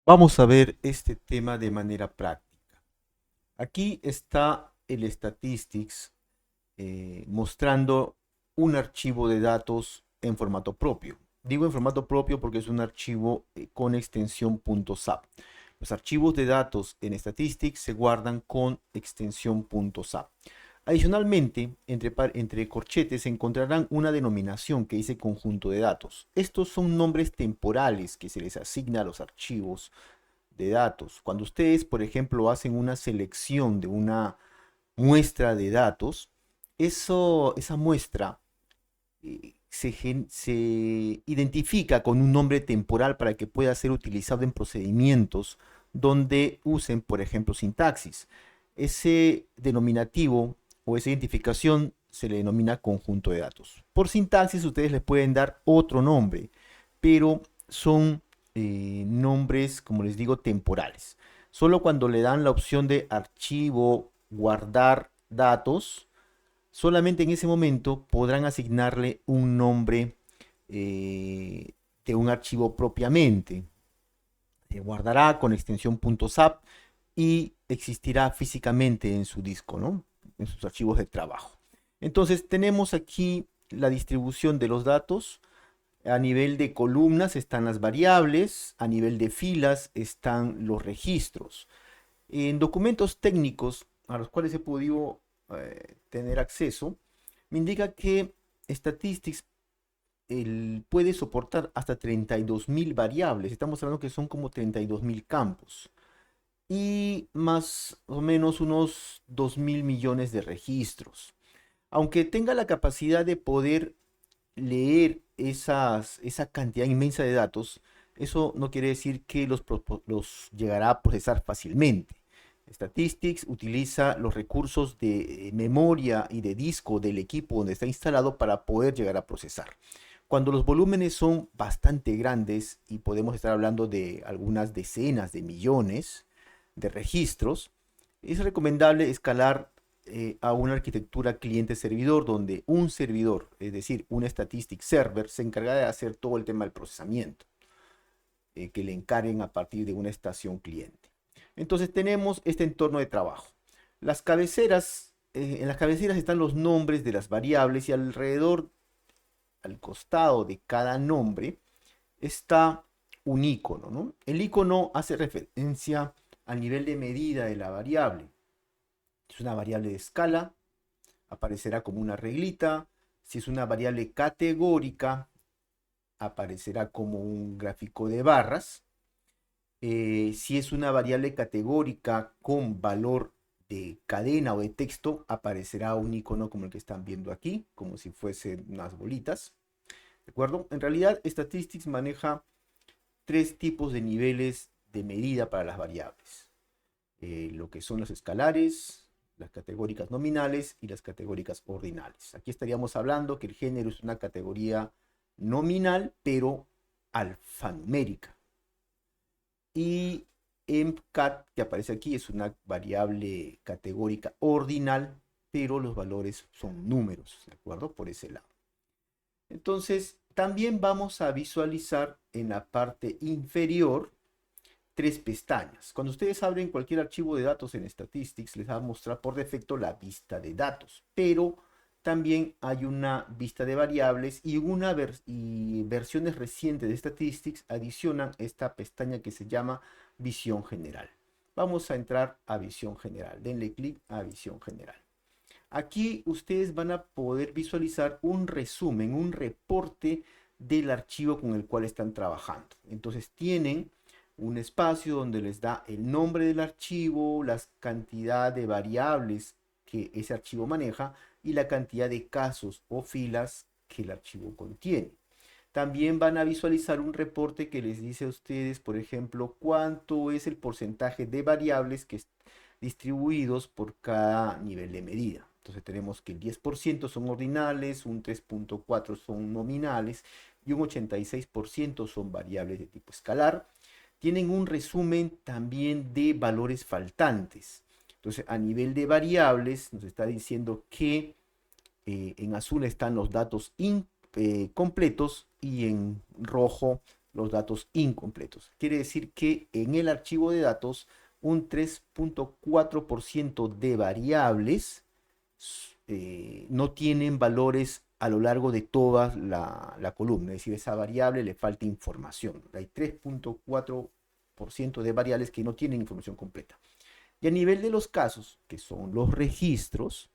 Vamos a ver este tema de manera práctica. Aquí está el Statistics mostrando un archivo de datos en formato propio. Digo en formato propio porque es un archivo con extensión .sap. Los archivos de datos en Statistics se guardan con extensión .sap. Adicionalmente, entre corchetes se encontrarán una denominación que dice conjunto de datos. Estos son nombres temporales que se les asigna a los archivos de datos. Cuando ustedes, por ejemplo, hacen una selección de una muestra de datos, esa muestra se identifica con un nombre temporal para que pueda ser utilizado en procedimientos donde usen, por ejemplo, sintaxis. Ese denominativo o esa identificación se le denomina conjunto de datos. Por sintaxis ustedes le pueden dar otro nombre, pero son nombres, como les digo, temporales. Solo cuando le dan la opción de archivo, guardar datos, solamente en ese momento podrán asignarle un nombre eh, de un archivo propiamente. Se guardará con extensión .zap y existirá físicamente en su disco, ¿no? En sus archivos de trabajo. Entonces tenemos aquí la distribución de los datos. A nivel de columnas están las variables, a nivel de filas están los registros. En documentos técnicos a los cuales he podido tener acceso, me indica que Statistics puede soportar hasta 32.000 variables. Estamos hablando que son como 32.000 campos. Y más o menos unos 2.000 millones de registros. Aunque tenga la capacidad de poder leer esa cantidad inmensa de datos, eso no quiere decir que los llegará a procesar fácilmente. Statistics utiliza los recursos de memoria y de disco del equipo donde está instalado para poder llegar a procesar. Cuando los volúmenes son bastante grandes y podemos estar hablando de algunas decenas de millones de registros, es recomendable escalar a una arquitectura cliente-servidor donde un servidor, es decir, un Statistics Server, se encarga de hacer todo el tema del procesamiento que le encarguen a partir de una estación cliente. Entonces tenemos este entorno de trabajo. Las cabeceras, en las cabeceras están los nombres de las variables y alrededor, al costado de cada nombre, está un icono, ¿no? El icono hace referencia al nivel de medida de la variable. Es una variable de escala, aparecerá como una reglita. Si es una variable categórica, aparecerá como un gráfico de barras. Si es una variable categórica con valor de cadena o de texto, aparecerá un icono como el que están viendo aquí, como si fuesen unas bolitas. ¿De acuerdo? En realidad, Statistics maneja tres tipos de niveles de medida para las variables. Lo que son las escalares, las categóricas nominales y las categóricas ordinales. Aquí estaríamos hablando que el género es una categoría nominal, pero alfanumérica. Y MCAT, que aparece aquí, es una variable categórica ordinal, pero los valores son números, ¿de acuerdo? Por ese lado. Entonces, también vamos a visualizar en la parte inferior tres pestañas. Cuando ustedes abren cualquier archivo de datos en Statistics, les va a mostrar por defecto la vista de datos, pero también hay una vista de variables y versiones recientes de Statistics adicionan esta pestaña que se llama visión general. Vamos a entrar a visión general. Denle clic a visión general. Aquí ustedes van a poder visualizar un resumen, un reporte del archivo con el cual están trabajando. Entonces tienen un espacio donde les da el nombre del archivo, la cantidad de variables que ese archivo maneja y la cantidad de casos o filas que el archivo contiene. También van a visualizar un reporte que les dice a ustedes, por ejemplo, cuánto es el porcentaje de variables que distribuidos por cada nivel de medida. Entonces tenemos que el 10% son ordinales, un 3.4 son nominales y un 86% son variables de tipo escalar. Tienen un resumen también de valores faltantes. Entonces a nivel de variables nos está diciendo que en azul están los datos completos y en rojo los datos incompletos. Quiere decir que en el archivo de datos un 3.4% de variables no tienen valores a lo largo de toda la columna. Es decir, a esa variable le falta información. Hay 3.4% de variables que no tienen información completa. Y a nivel de los casos, que son los registros,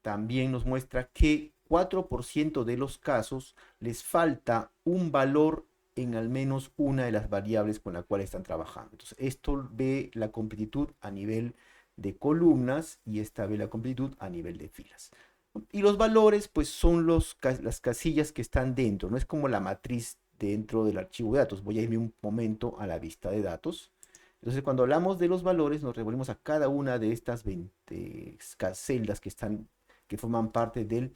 también nos muestra que 4% de los casos les falta un valor en al menos una de las variables con la cual están trabajando. Entonces, esto ve la completitud a nivel de columnas y esta ve la completitud a nivel de filas. Y los valores, pues, son las casillas que están dentro, no es como la matriz dentro del archivo de datos. Voy a irme un momento a la vista de datos. Entonces, cuando hablamos de los valores, nos referimos a cada una de estas 20 celdas que forman parte de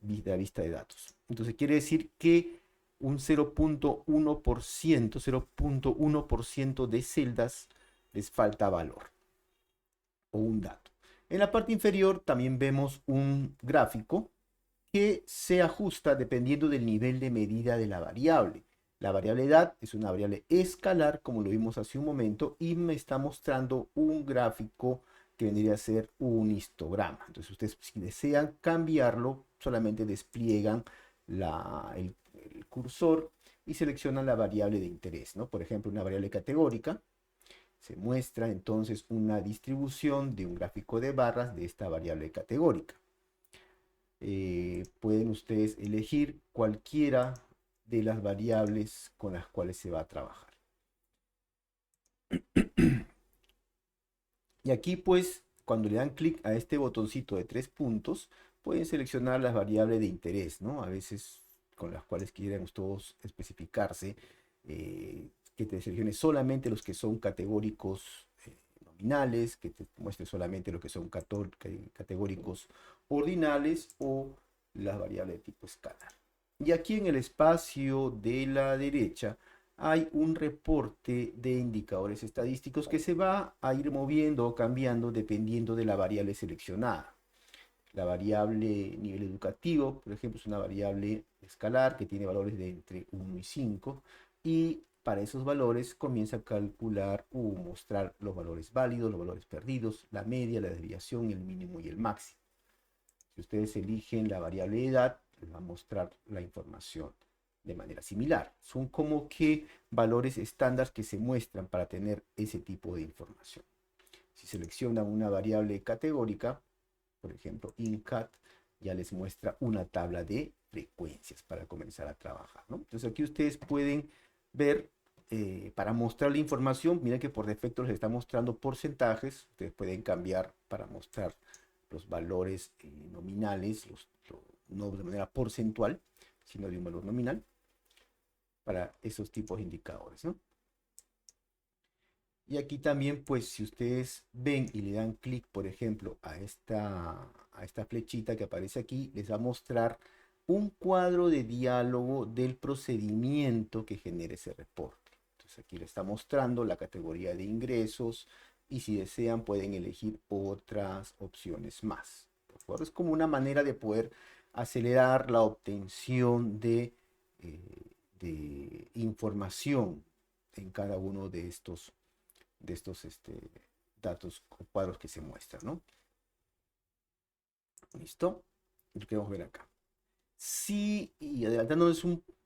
la vista de datos. Entonces, quiere decir que un 0.1% de celdas les falta valor o un dato. En la parte inferior también vemos un gráfico que se ajusta dependiendo del nivel de medida de la variable. La variable edad es una variable escalar, como lo vimos hace un momento, y me está mostrando un gráfico que vendría a ser un histograma. Entonces, ustedes, si desean cambiarlo, solamente despliegan el cursor y seleccionan la variable de interés, ¿no? Por ejemplo, una variable categórica. Se muestra entonces una distribución de un gráfico de barras de esta variable categórica. Pueden ustedes elegir cualquiera de las variables con las cuales se va a trabajar. Y aquí, pues, cuando le dan clic a este botoncito de 3 puntos, pueden seleccionar las variables de interés, ¿no? A veces con las cuales quieran ustedes especificarse, que te seleccione solamente los que son categóricos nominales, que te muestre solamente lo que son categóricos ordinales o las variables de tipo escalar. Y aquí en el espacio de la derecha hay un reporte de indicadores estadísticos que se va a ir moviendo o cambiando dependiendo de la variable seleccionada. La variable nivel educativo, por ejemplo, es una variable escalar que tiene valores de entre 1 y 5 y para esos valores comienza a calcular o mostrar los valores válidos, los valores perdidos, la media, la desviación, el mínimo y el máximo. Si ustedes eligen la variable edad, les va a mostrar la información de manera similar. Son como que valores estándar que se muestran para tener ese tipo de información. Si seleccionan una variable categórica, por ejemplo, INCAT, ya les muestra una tabla de frecuencias para comenzar a trabajar, ¿no? Entonces aquí ustedes pueden ver, para mostrar la información, miren que por defecto les está mostrando porcentajes, ustedes pueden cambiar para mostrar los valores nominales, no de manera porcentual, sino de un valor nominal, para esos tipos de indicadores, ¿no? Y aquí también, pues, si ustedes ven y le dan clic, por ejemplo, a esta flechita que aparece aquí, les va a mostrar un cuadro de diálogo del procedimiento que genera ese reporte. Entonces aquí le está mostrando la categoría de ingresos y si desean pueden elegir otras opciones más. ¿De acuerdo? Es como una manera de poder acelerar la obtención de información en cada uno de estos datos o cuadros que se muestran, ¿no? ¿Listo? Lo que vamos a ver acá. Sí, y adelantándonos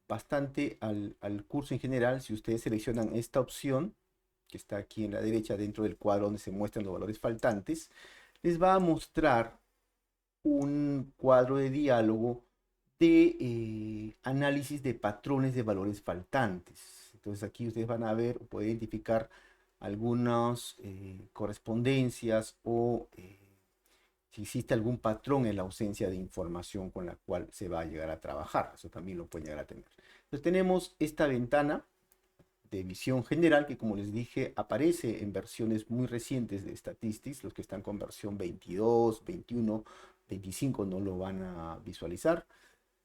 bastante al curso en general, si ustedes seleccionan esta opción, que está aquí en la derecha dentro del cuadro donde se muestran los valores faltantes, les va a mostrar un cuadro de diálogo de análisis de patrones de valores faltantes. Entonces aquí ustedes van a ver, pueden identificar algunas correspondencias o si existe algún patrón en la ausencia de información con la cual se va a llegar a trabajar. Eso también lo pueden llegar a tener. Entonces tenemos esta ventana de visión general que, como les dije, aparece en versiones muy recientes de Statistics. Los que están con versión 22, 21, 25 no lo van a visualizar.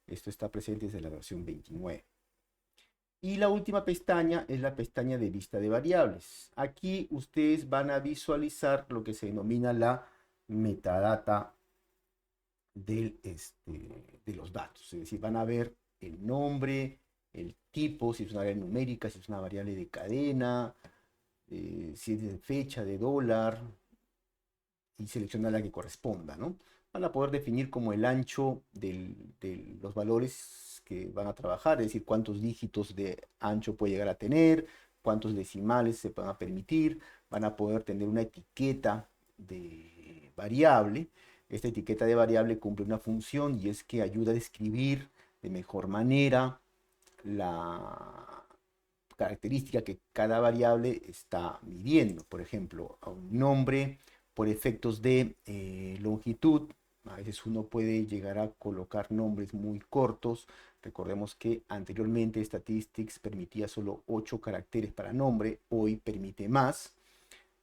Esto está presente desde la versión 29. Y la última pestaña es la pestaña de vista de variables. Aquí ustedes van a visualizar lo que se denomina la metadata de los datos. Es decir, van a ver el nombre, el tipo, si es una variable numérica, si es una variable de cadena, si es de fecha, de dólar, y seleccionar la que corresponda, ¿no? Van a poder definir como el ancho de los valores que van a trabajar, es decir, cuántos dígitos de ancho puede llegar a tener, cuántos decimales se van a permitir, van a poder tener una etiqueta de variable. Esta etiqueta de variable cumple una función y es que ayuda a describir de mejor manera la característica que cada variable está midiendo. Por ejemplo, a un nombre por efectos de longitud. A veces uno puede llegar a colocar nombres muy cortos. Recordemos que anteriormente Statistics permitía solo 8 caracteres para nombre, hoy permite más,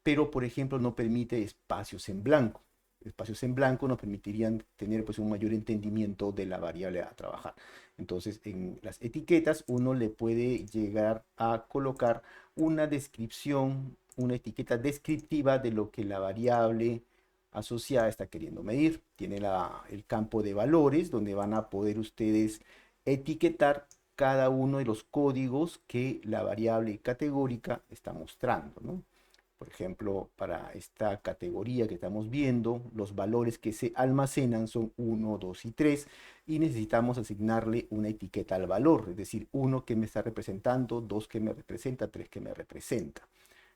pero por ejemplo no permite espacios en blanco. Espacios en blanco nos permitirían tener pues un mayor entendimiento de la variable a trabajar. Entonces en las etiquetas uno le puede llegar a colocar una descripción, una etiqueta descriptiva de lo que la variable asociada está queriendo medir. Tiene el campo de valores donde van a poder ustedes etiquetar cada uno de los códigos que la variable categórica está mostrando, ¿no? Por ejemplo, para esta categoría que estamos viendo, los valores que se almacenan son 1, 2 y 3 y necesitamos asignarle una etiqueta al valor, es decir, 1 que me está representando, 2 que me representa, 3 que me representa.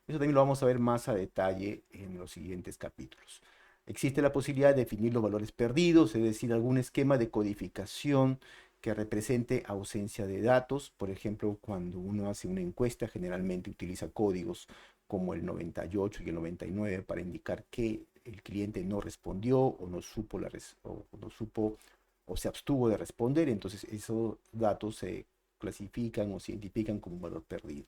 Eso también lo vamos a ver más a detalle en los siguientes capítulos. Existe la posibilidad de definir los valores perdidos, es decir, algún esquema de codificación que represente ausencia de datos. Por ejemplo, cuando uno hace una encuesta, generalmente utiliza códigos como el 98 y el 99 para indicar que el cliente no respondió o no supo, o se abstuvo de responder. Entonces, esos datos se clasifican o se identifican como un valor perdido.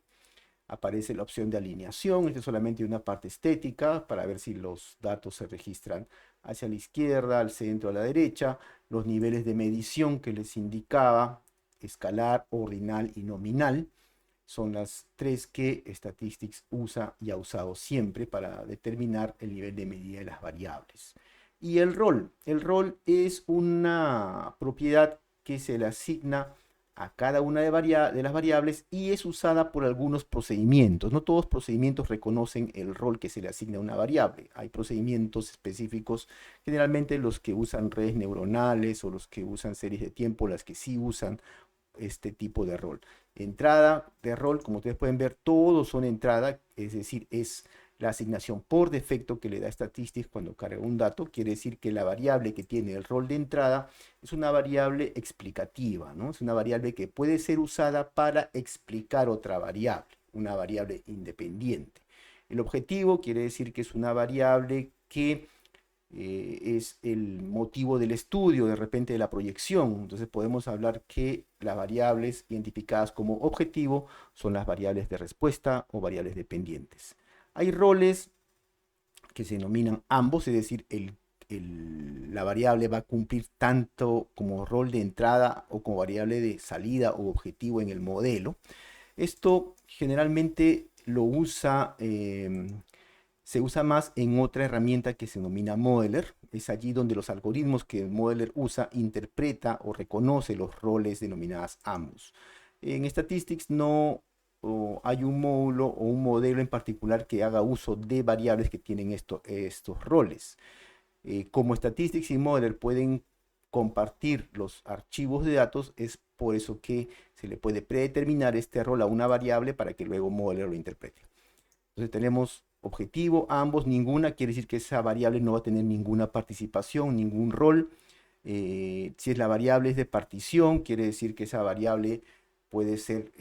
Aparece la opción de alineación, esta es solamente una parte estética para ver si los datos se registran hacia la izquierda, al centro, a la derecha, los niveles de medición que les indicaba, escalar, ordinal y nominal, son las tres que Statistics usa y ha usado siempre para determinar el nivel de medida de las variables. Y el rol es una propiedad que se le asigna a cada una de las variables y es usada por algunos procedimientos. No todos los procedimientos reconocen el rol que se le asigna a una variable. Hay procedimientos específicos, generalmente los que usan redes neuronales o los que usan series de tiempo, las que sí usan este tipo de rol. Entrada de rol, como ustedes pueden ver, todos son entrada, es decir, es la asignación por defecto que le da Statistics cuando carga un dato. Quiere decir que la variable que tiene el rol de entrada es una variable explicativa, ¿no? Es una variable que puede ser usada para explicar otra variable, una variable independiente. El objetivo quiere decir que es una variable que es el motivo del estudio, de repente de la proyección. Entonces podemos hablar que las variables identificadas como objetivo son las variables de respuesta o variables dependientes. Hay roles que se denominan ambos, es decir, la variable va a cumplir tanto como rol de entrada o como variable de salida o objetivo en el modelo. Esto generalmente se usa más en otra herramienta que se denomina Modeler. Es allí donde los algoritmos que el Modeler usa interpreta o reconoce los roles denominadas AMOS. En Statistics no hay un módulo o un modelo en particular que haga uso de variables que tienen estos roles. Como Statistics y Modeler pueden compartir los archivos de datos, es por eso que se le puede predeterminar este rol a una variable para que luego Modeler lo interprete. Entonces tenemos objetivo, ambos, ninguna, quiere decir que esa variable no va a tener ninguna participación, ningún rol. Si es la variable es de partición, quiere decir que esa variable puede ser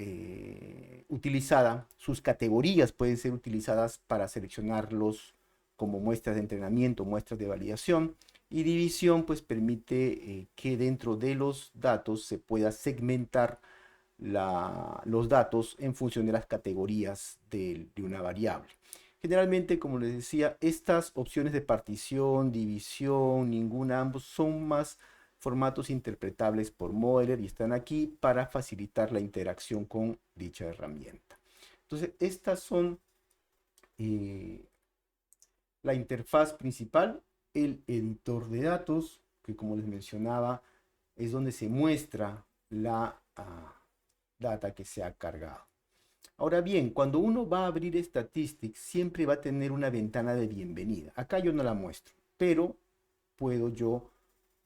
utilizada, sus categorías pueden ser utilizadas para seleccionarlos como muestras de entrenamiento, muestras de validación. Y división pues permite que dentro de los datos se pueda segmentar los datos en función de las categorías de una variable. Generalmente, como les decía, estas opciones de partición, división, ninguna, ambos son más formatos interpretables por Modeler y están aquí para facilitar la interacción con dicha herramienta. Entonces, estas son eh, la interfaz principal, el editor de datos, que como les mencionaba, es donde se muestra data que se ha cargado. Ahora bien, cuando uno va a abrir Statistics, siempre va a tener una ventana de bienvenida. Acá yo no la muestro, pero puedo yo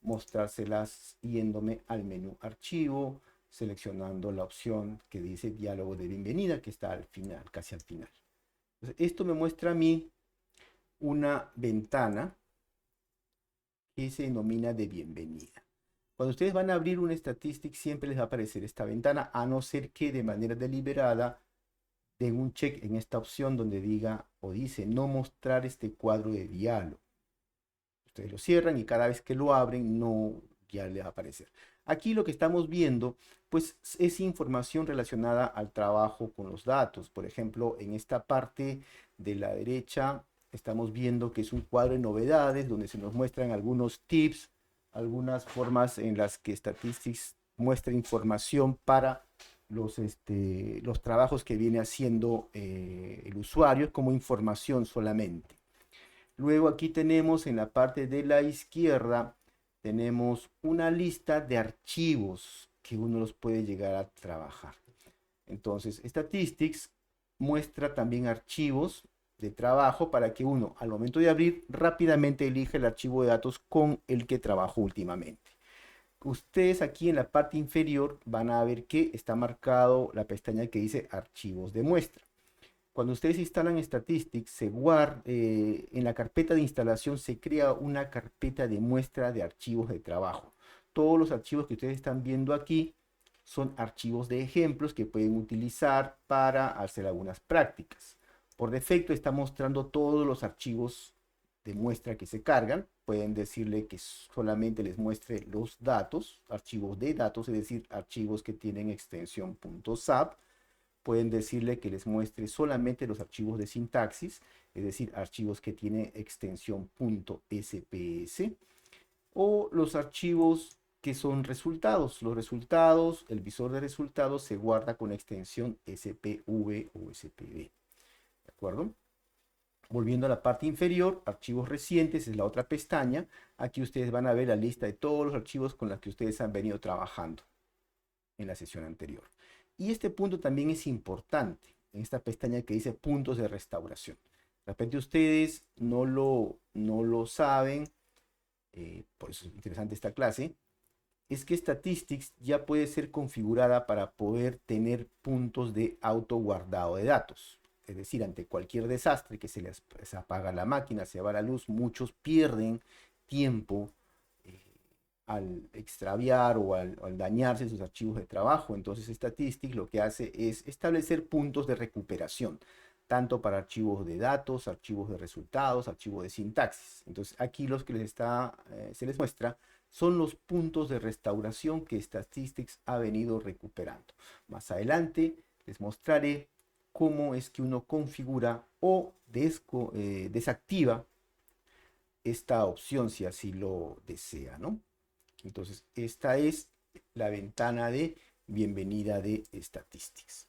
mostrárselas yéndome al menú archivo, seleccionando la opción que dice diálogo de bienvenida, que está al final, casi al final. Entonces, esto me muestra a mí una ventana que se denomina de bienvenida. Cuando ustedes van a abrir un Statistics, siempre les va a aparecer esta ventana, a no ser que de manera deliberada den un check en esta opción donde diga o dice no mostrar este cuadro de diálogo. Ustedes lo cierran y cada vez que lo abren no ya les va a aparecer. Aquí lo que estamos viendo pues es información relacionada al trabajo con los datos. Por ejemplo, en esta parte de la derecha estamos viendo que es un cuadro de novedades donde se nos muestran algunos tips, algunas formas en las que Statistics muestra información para los trabajos que viene haciendo el usuario como información solamente. Luego aquí tenemos en la parte de la izquierda, tenemos una lista de archivos que uno los puede llegar a trabajar. Entonces, Statistics muestra también archivos de trabajo para que uno, al momento de abrir, rápidamente elija el archivo de datos con el que trabajó últimamente. Ustedes aquí en la parte inferior van a ver que está marcado la pestaña que dice archivos de muestra. Cuando ustedes instalan Statistics, en la carpeta de instalación se crea una carpeta de muestra de archivos de trabajo. Todos los archivos que ustedes están viendo aquí son archivos de ejemplos que pueden utilizar para hacer algunas prácticas. Por defecto está mostrando todos los archivos de muestra que se cargan. Pueden decirle que solamente les muestre los datos, archivos de datos, es decir, archivos que tienen extensión .zap. Pueden decirle que les muestre solamente los archivos de sintaxis, es decir, archivos que tienen extensión .sps, o los archivos que son resultados. Los resultados, el visor de resultados se guarda con extensión spv o spd. ¿De acuerdo? Volviendo a la parte inferior, archivos recientes es la otra pestaña. Aquí ustedes van a ver la lista de todos los archivos con los que ustedes han venido trabajando en la sesión anterior. Y este punto también es importante en esta pestaña que dice puntos de restauración. De repente ustedes no lo saben, por eso es interesante esta clase, es que Statistics ya puede ser configurada para poder tener puntos de auto guardado de datos. Es decir, ante cualquier desastre que se les apaga la máquina, se va la luz, muchos pierden tiempo al extraviar o al dañarse sus archivos de trabajo. Entonces Statistics lo que hace es establecer puntos de recuperación, tanto para archivos de datos, archivos de resultados, archivos de sintaxis. Entonces aquí los que se les muestra son los puntos de restauración que Statistics ha venido recuperando. Más adelante les mostraré cómo es que uno configura o desactiva esta opción si así lo desea, ¿no? Entonces, esta es la ventana de bienvenida de Statistics.